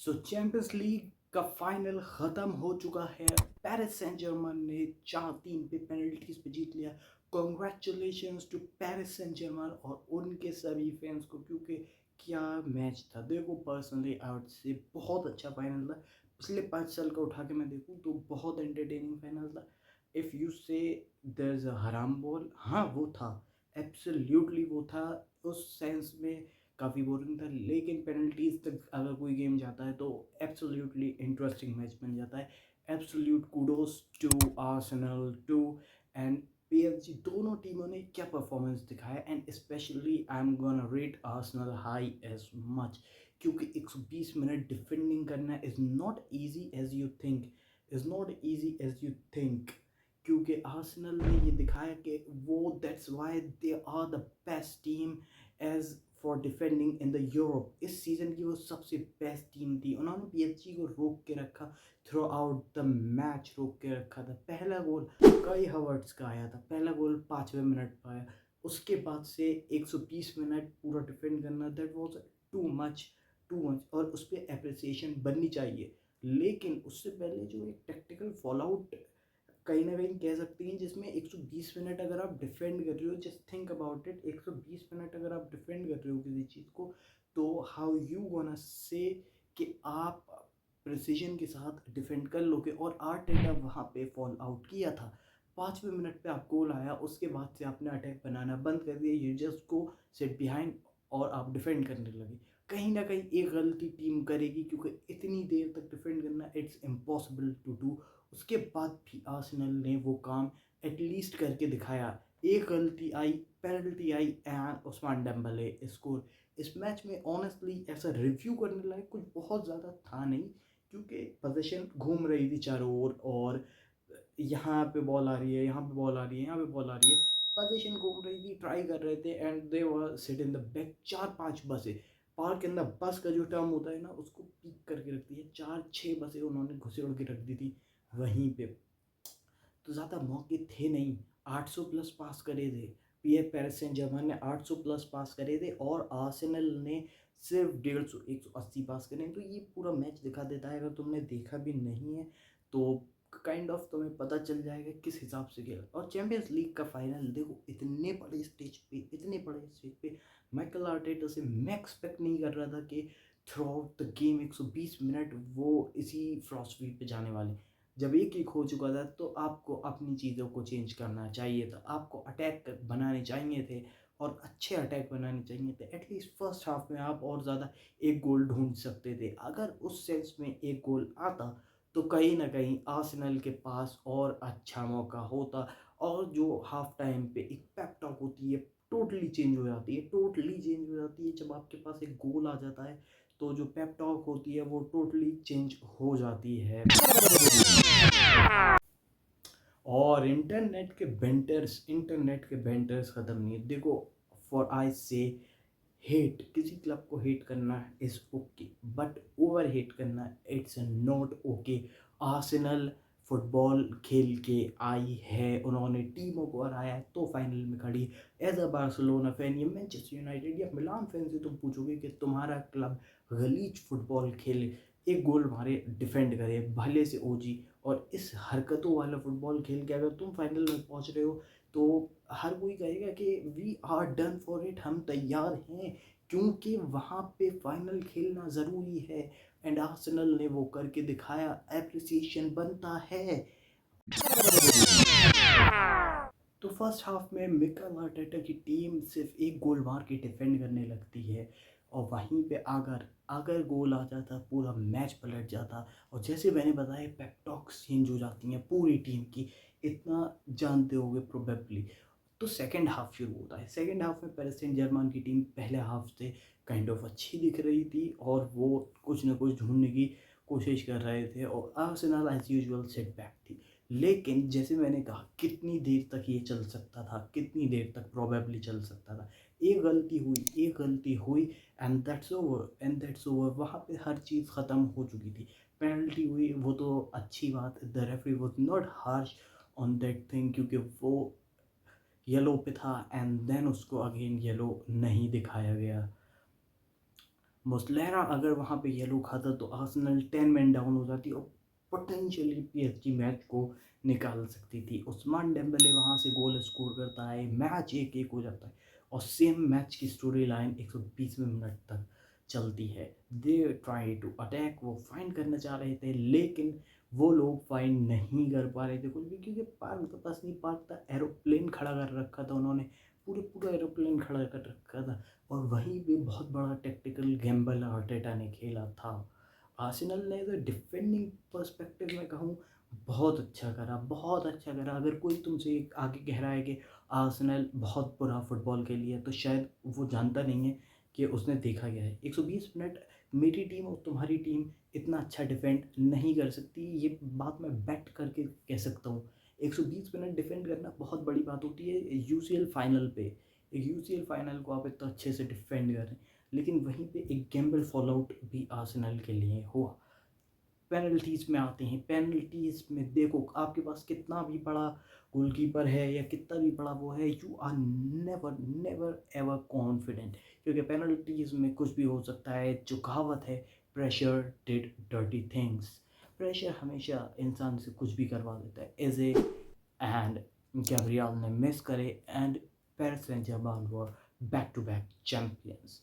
सो champions league का final ख़त्म हो चुका है। पेरिस सेंट जर्मन ने 4-3 पे पेनल्टीज पे जीत लिया। Congratulations to Paris Saint Germain और उनके सभी फैंस को, क्योंकि क्या मैच था। देखो पर्सनली आई वुड से बहुत अच्छा फाइनल था। पिछले 5 साल का उठा के मैं देखूँ तो बहुत एंटरटेनिंग फाइनल था। इफ़ यू से देयर इज़ अ हराम बॉल, हाँ वो था, एब्सोल्युटली वो था। उस सेंस में काफ़ी बोरिंग था, लेकिन पेनल्टीज तक अगर कोई गेम जाता है तो एब्सोल्युटली इंटरेस्टिंग मैच बन जाता है। Absolute kudos to Arsenal too and PSG, दोनों टीमों ने क्या परफॉर्मेंस दिखाया। And specially I am gonna rate Arsenal high as much, क्योंकि 120 मिनट डिफेंडिंग करना is not easy as you think, is not easy as you think. क्योंकि Arsenal ने ये दिखाया कि वो that's why they are the best team as for defending in the Europe. इस season की वो सबसे बेस्ट टीम थी। उन्होंने पीएसजी को रोक के रखा, थ्रू आउट द मैच रोक के रखा था। पहला गोल काई हावर्ट्स का आया था, पहला गोल 5वें मिनट पर आया। उसके बाद से 120 मिनट पूरा डिफेंड करना, that was too much, too much. और उस पर अप्रिसिएशन बननी चाहिए। लेकिन उससे पहले जो एक टेक्टिकल फॉल आउट कहीं ना कहीं कह सकते हैं, जिसमें 120 मिनट अगर आप डिफेंड कर रहे हो, just think about it, 120 minute अगर आप डिफेंड कर रहे हो किसी चीज़ को, तो हाउ यू गोना से कि आप प्रिसीजन के साथ डिफेंड कर लोगे। और आर्टेटा वहाँ पे फॉल आउट किया था। 5वें मिनट पे आप गोल आया, उसके बाद से आपने अटैक बनाना बंद कर दिया। You just go set behind और आप डिफेंड करने लगे। कहीं ना कहीं एक गलती टीम करेगी, क्योंकि इतनी देर तक डिफेंड करना इट्स इम्पॉसिबल टू डू। उसके बाद भी आर्सेनल ने वो काम एटलीस्ट करके दिखाया। एक गलती आई, पेनल्टी आई एंड उस्मान डेम्बले स्कोर। इस मैच में ऑनेस्टली ऐसा रिव्यू करने लायक कुछ बहुत ज़्यादा था नहीं, क्योंकि पोजीशन घूम रही थी चारों ओर, और यहाँ पे बॉल आ रही है, यहाँ पे बॉल आ रही है, यहाँ पे बॉल आ रही है। पोजीशन घूम रही थी, ट्राई कर रहे थे and they were sit in the back. 4-5 बसें पार्क के अंदर, बस का जो टर्म होता है ना, उसको पीक करके रखती है। 4-6 बसें उन्होंने घुसेड़ के रख दी थी वहीं पे। तो ज़्यादा मौके थे नहीं। 800 प्लस पास करे थे। पीए पेरिस सेंट जर्मन ने 800 प्लस पास करे थे और आर्सेनल ने सिर्फ 150 180 पास करे। तो ये पूरा मैच दिखा देता है। अगर तुमने देखा भी नहीं है तो काइंड ऑफ तुम्हें पता चल जाएगा किस हिसाब से खेला। और चैंपियंस लीग का फाइनल देखो, इतने बड़े स्टेज पे, इतने बड़े स्टेज पे माइकल आर्टेटा से मैं एक्सपेक्ट नहीं कर रहा था कि through out the game 120 minute वो इसी फिलॉसफी पे जाने वाले। जब एक एक हो चुका था तो आपको अपनी चीज़ों को चेंज करना चाहिए था। आपको अटैक बनाने चाहिए थे, और अच्छे अटैक बनाने चाहिए थे। एटलीस्ट फर्स्ट हाफ में आप और ज़्यादा एक गोल ढूंढ सकते थे। अगर उस सेंस में एक गोल आता तो कहीं ना कहीं आर्सेनल के पास और अच्छा मौका होता। और जो हाफ टाइम पे एक पेप टॉक होती है, टोटली चेंज हो जाती है, टोटली चेंज हो जाती है। जब आपके पास एक गोल आ जाता है तो जो पेप टॉक होती है वो टोटली चेंज हो जाती है। और इंटरनेट के बेंटर्स ख़त्म नहीं है। देखो, फॉर आई से हेट, किसी क्लब को हेट करना is okay, but over hate करना it's not okay. Arsenal football खेल के आई है, उन्होंने टीमों को हराया है, तो फाइनल में खड़ी। एज अ बार्सिलोना फैन या मैनचेस्टर यूनाइटेड या मिलान फैन से तुम पूछोगे कि तुम्हारा क्लब गलीज फुटबॉल खेले, एक गोल मारे, डिफेंड करे, भले से ओजी, और इस हरकतों वाला फुटबॉल खेल के अगर तुम फाइनल में पहुंच रहे हो, तो हर कोई कहेगा कि we are done for it, हम तैयार हैं, क्योंकि वहाँ पे फाइनल खेलना ज़रूरी है। एंड आर्सेनल ने वो करके दिखाया, एप्रिसिएशन बनता है। तो फर्स्ट हाफ में मिkel आर्टेटा की टीम सिर्फ एक गोल मार के डिफेंड करने लगती है, और वहीं पे अगर अगर गोल आ जाता पूरा मैच पलट जाता। और जैसे मैंने बताया, पेप्टॉक्स चेंज हो जाती हैं पूरी टीम की, इतना जानते होगे प्रोबेबली। तो सेकेंड हाफ शुरू होता है। सेकेंड हाफ में पेरिस सेंट जर्मन की टीम पहले हाफ से काइंड ऑफ अच्छी दिख रही थी, और वो कुछ ना कुछ ढूंढने की कोशिश कर रहे थे, और आर्सेनल एज यूजुअल सेटबैक थी। लेकिन जैसे मैंने कहा, कितनी देर तक ये चल सकता था, कितनी देर तक प्रोबेबली चल सकता था। एक गलती हुई एंड दैट्स ओवर, वहाँ पे हर चीज़ ख़त्म हो चुकी थी। पेनल्टी हुई, वो तो अच्छी बात, the referee was not harsh on that thing, क्योंकि वो येलो पे था एंड देन उसको अगेन येलो नहीं दिखाया गया। मुस्लेरा अगर वहाँ पे येलो खाता तो आर्सेनल 10 मैन डाउन हो जाती और पोटेंशियली पीएसजी मैच को निकाल सकती थी। उस्मान डेम्बले वहाँ से गोल स्कोर करता है, मैच 1-1 हो जाता है और सेम मैच की स्टोरी लाइन 120वें मिनट तक चलती है। दे ट्राई टू अटैक, वो फाइंड करना चाह रहे थे लेकिन वो लोग फाइंड नहीं कर पा रहे थे कुछ भी, क्योंकि पार्क तो पास नहीं, पार्क था, एरोप्लेन खड़ा कर रखा था उन्होंने, पूरा एरोप्लेन खड़ा कर रखा था और वहीं पे बहुत बड़ा टैक्टिकल गैम्बल आर्टेटा ने खेला था। आर्सेनल ने तो डिफेंडिंग पर्सपेक्टिव में कहूँ बहुत अच्छा करा, बहुत अच्छा करा। अगर कोई तुमसे आगे कह रहा है कि आर्सेनल बहुत बुरा फुटबॉल के लिए, तो शायद वो जानता नहीं है कि उसने देखा क्या है। 120 मिनट मेरी टीम और तुम्हारी टीम इतना अच्छा डिफेंड नहीं कर सकती, ये बात मैं बैट करके कह सकता हूँ। 120 मिनट डिफेंड करना बहुत बड़ी बात होती है यूसीएल फाइनल पे। एक यूसीएल फाइनल को आप इतना अच्छे से डिफेंड करें, लेकिन वहीं पे एक गैम्बल फॉल आउट भी आर्सेनल के लिए हुआ। पेनल्टीज़ में आते हैं, पेनल्टीज़ में देखो आपके पास कितना भी बड़ा गोलकीपर है या कितना भी बड़ा वो है, you are never never ever confident, क्योंकि पेनल्टीज़ में कुछ भी हो सकता है। जो कहावत है, pressure did dirty things, pressure हमेशा इंसान से कुछ भी करवा देता है। एजे एंड गैब्रियल ने मिस करे and Paris Saint Germain were back to back champions.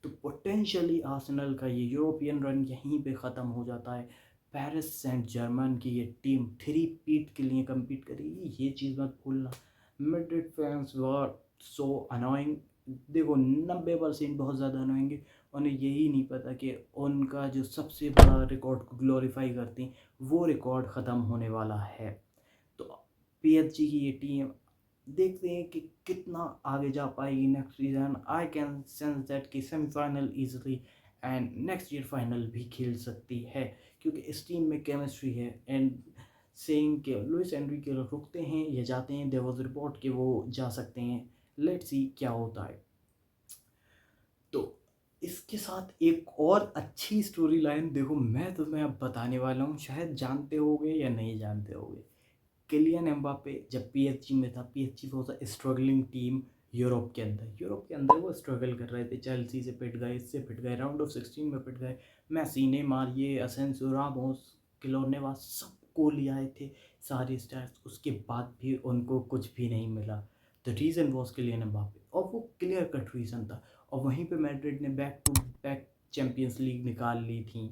तो पोटेंशियली आर्सेनल का ये यूरोपियन रन यहीं पे ख़त्म हो जाता है। पेरिस सेंट जर्मन की ये टीम 3 पीट के लिए कम्पीट करेगी, ये चीज़ मत भूलना। मैड्रिड फैंस वर सो अनोइंग, देखो 90% बहुत ज़्यादा अनोइंग है। उन्हें यही नहीं पता कि उनका जो सबसे बड़ा रिकॉर्ड को ग्लोरीफाई करती हैं वो रिकॉर्ड ख़त्म होने वाला है। तो पीएसजी की ये टीम देखते हैं कि कितना आगे जा पाएगी next season. I can sense that कि semifinal easily and next year final भी खेल सकती है, क्योंकि इस टीम में केमिस्ट्री है। एंड सेइंग कि लुइस एनरिके रुकते हैं या जाते हैं, देयर वाज रिपोर्ट कि वो जा सकते हैं। लेट्स सी क्या होता है। तो इसके साथ एक और अच्छी स्टोरी लाइन देखो, मैं तुम्हें अब बताने वाला हूँ, शायद जानते होगे या नहीं जानते होगे। किलियन एम्बापे जब पीएसजी में था, PSG was a struggling team Europe के अंदर वो स्ट्रगल कर रहे थे। चेल्सी से पिट गए, इससे पिट गए, राउंड ऑफ 16 में पिट गए। मैसी, नेमार, ये असेंसियो, रामोस, किलोर नेवास सबको ले आए थे, सारे स्टार्स, उसके बाद भी उनको कुछ भी नहीं मिला। The reason was Kylian Mbappe, और वो क्लियर कट रीज़न था। और वहीं पे मैड्रिड ने back to back Champions League निकाल ली थी।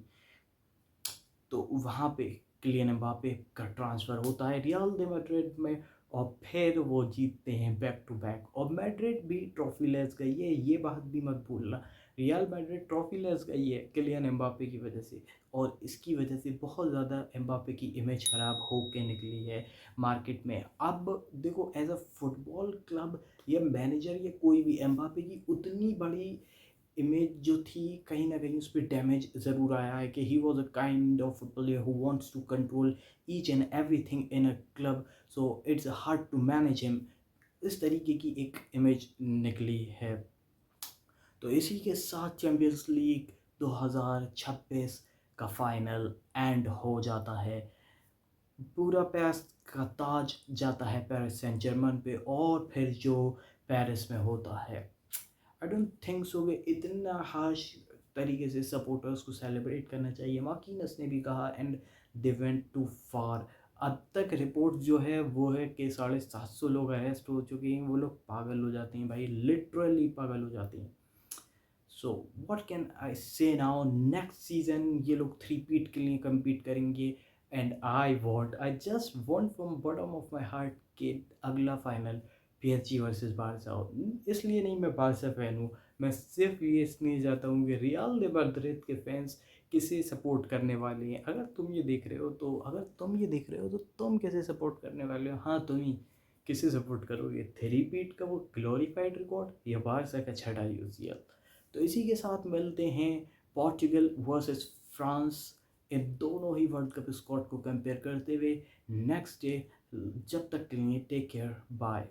तो वहाँ पे किलियन एम्बापे का ट्रांसफ़र होता है रियल दे मैड्रिड में और फिर वो जीतते हैं बैक टू बैक। और मैड्रिड भी ट्रॉफी लेस गई है, ये बात भी मत भूलना। रियल मैड्रिड ट्रॉफी लेस गई है किलियन एम्बापे की वजह से, और इसकी वजह से बहुत ज़्यादा एम्बापे की इमेज ख़राब होके निकली है मार्केट में। अब देखो एज अ फुटबॉल क्लब या मैनेजर या कोई भी, एम्बापे की उतनी बड़ी इमेज जो थी कहीं ना कहीं उस पर डैमेज ज़रूर आया है कि he was a kind of player who wants to control each and everything in a club, so it's hard to manage him. इस तरीके की एक इमेज निकली है। तो इसी के साथ चैम्पियंस लीग 2026 का फाइनल एंड हो जाता है। पूरा पेरिस का ताज जाता है पेरिस सेंट जर्मन पे, और फिर जो पेरिस में होता है, आई डोंट थिंक सो कि इतना हार्श तरीके से सपोर्टर्स को सेलिब्रेट करना चाहिए। मार्किनस ने भी कहा एंड दे वेंट टू फार। अब तक रिपोर्ट जो है वो है कि 750 लोग अरेस्ट हो चुके हैं। वो लोग पागल हो जाते हैं भाई, लिटरली पागल हो जाते हैं। सो व्हाट कैन आई से नाउ, नेक्स्ट सीजन ये लोग 3 पीट के लिए कम्पीट करेंगे। And I just want from bottom of my heart कि अगला फाइनल पीएसजी वर्सेस बारसा हो। इसलिए नहीं मैं बारसा फ़ैन हूँ, मैं सिर्फ ये इसलिए जाता हूँ कि रियल दे मैड्रिड के फैंस किसे सपोर्ट करने वाले हैं। अगर तुम ये देख रहे हो तो तुम किसे सपोर्ट करने वाले हो? हाँ, तुम ही किसे सपोर्ट करोगे? 3 पीट का वो ग्लोरीफाइड रिकॉर्ड या बारसा का छठा यूसीएल? तो इसी के साथ मिलते हैं पोर्चुगल वर्सेस फ्रांस, इन दोनों ही वर्ल्ड कप स्क्वाड को कंपेयर करते हुए नेक्स्ट डे। जब तक के लिए टेक केयर, बाय।